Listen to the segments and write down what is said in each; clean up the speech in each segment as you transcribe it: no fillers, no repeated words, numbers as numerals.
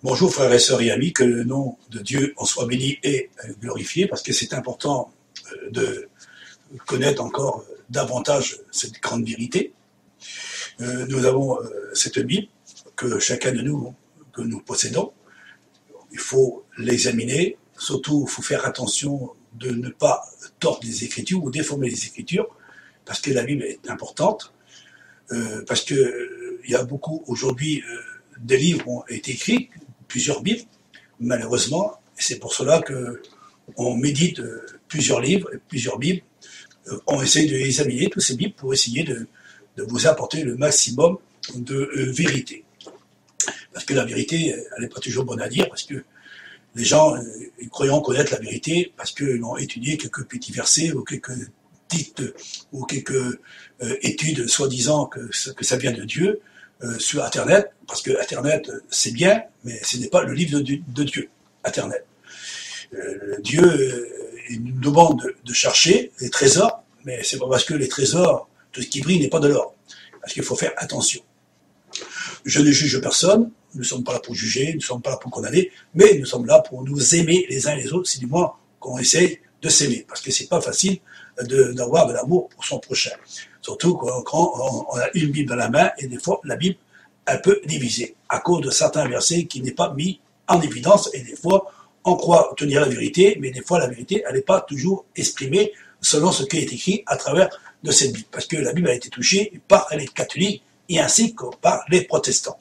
Bonjour frères et sœurs et amis, que le nom de Dieu en soit béni et glorifié, parce que c'est important de connaître encore davantage cette grande vérité. Nous avons cette Bible que chacun de nous, que nous possédons. Il faut l'examiner, surtout il faut faire attention de ne pas tordre les Écritures ou déformer les Écritures, parce que la Bible est importante, parce que il y a beaucoup aujourd'hui des livres ont été écrits, plusieurs Bibles, malheureusement, et c'est pour cela que on médite plusieurs livres, plusieurs Bibles, on essaie d'examiner tous ces Bibles pour essayer de vous apporter le maximum de vérité. Parce que la vérité, elle n'est pas toujours bonne à dire, parce que les gens, croyant connaître la vérité, parce qu'ils ont étudié quelques petits versets ou quelques titres ou quelques études soi-disant que ça vient de Dieu, sur Internet, parce que Internet c'est bien, mais ce n'est pas le livre de Dieu, Internet. Dieu il nous demande de chercher les trésors, mais c'est pas parce que les trésors, tout ce qui brille n'est pas de l'or, parce qu'il faut faire attention. Je ne juge personne, nous ne sommes pas là pour juger, nous ne sommes pas là pour condamner, mais nous sommes là pour nous aimer les uns les autres, c'est du moins qu'on essaye de s'aimer, parce que c'est pas facile d'avoir de l'amour pour son prochain. Surtout quand on a une Bible dans la main, et des fois, la Bible, elle peut diviser, à cause de certains versets qui n'est pas mis en évidence, et des fois, on croit tenir la vérité, mais des fois, la vérité, elle n'est pas toujours exprimée selon ce qui est écrit à travers de cette Bible. Parce que la Bible a été touchée par les catholiques, et ainsi que par les protestants.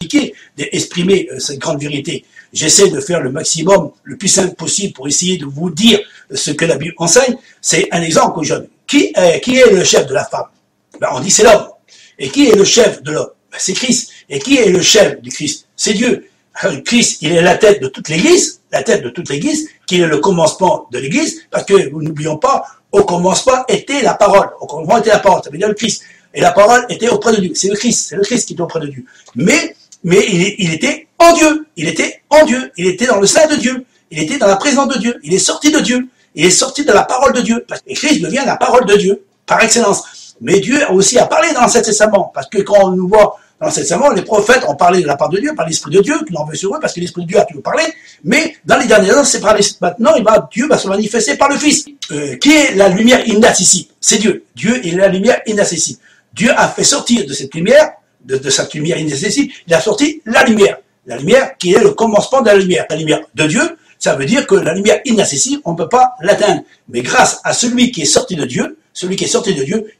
D'exprimer cette grande vérité. J'essaie de faire le maximum, le plus simple possible pour essayer de vous dire ce que la Bible enseigne. C'est un exemple aux jeunes. Qui est le chef de la femme? Ben, on dit c'est l'homme. Et qui est le chef de l'homme? Ben, c'est Christ. Et qui est le chef du Christ? C'est Dieu. Alors, Christ, il est la tête de toute l'Église, qui est le commencement de l'Église, parce que nous n'oublions pas, au commencement était la parole. Au commencement était la parole, ça veut dire le Christ. Et la parole était auprès de Dieu. C'est le Christ qui était auprès de Dieu. Mais il était en Dieu. Il était en Dieu. Il était dans le sein de Dieu. Il était dans la présence de Dieu. Il est sorti de Dieu. Il est sorti de la parole de Dieu. Et Christ devient la parole de Dieu, par excellence. Mais Dieu a aussi à parler dans l'Ancien Testament. Parce que quand on nous voit dans l'Ancien Testament, les prophètes ont parlé de la part de Dieu, par l'Esprit de Dieu, qui l'en veut sur eux, parce que l'Esprit de Dieu a toujours parlé. Mais dans les derniers temps, c'est par maintenant, Dieu va se manifester par le Fils. Qui est la lumière inaccessible? C'est Dieu. Dieu est la lumière inaccessible. Dieu a fait sortir de cette lumière, de cette lumière inaccessible, il a sorti la lumière. La lumière qui est le commencement de la lumière. La lumière de Dieu, ça veut dire que la lumière inaccessible, on ne peut pas l'atteindre. Mais grâce à celui qui est sorti de Dieu,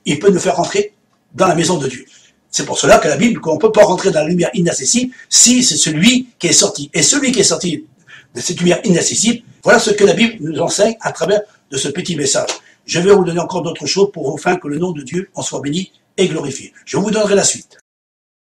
il peut nous faire rentrer dans la maison de Dieu. C'est pour cela que la Bible, qu'on ne peut pas rentrer dans la lumière inaccessible si c'est celui qui est sorti. Et celui qui est sorti de cette lumière inaccessible, voilà ce que la Bible nous enseigne à travers de ce petit message. Je vais vous donner encore d'autres choses pour enfin que le nom de Dieu en soit béni et glorifié. Je vous donnerai la suite.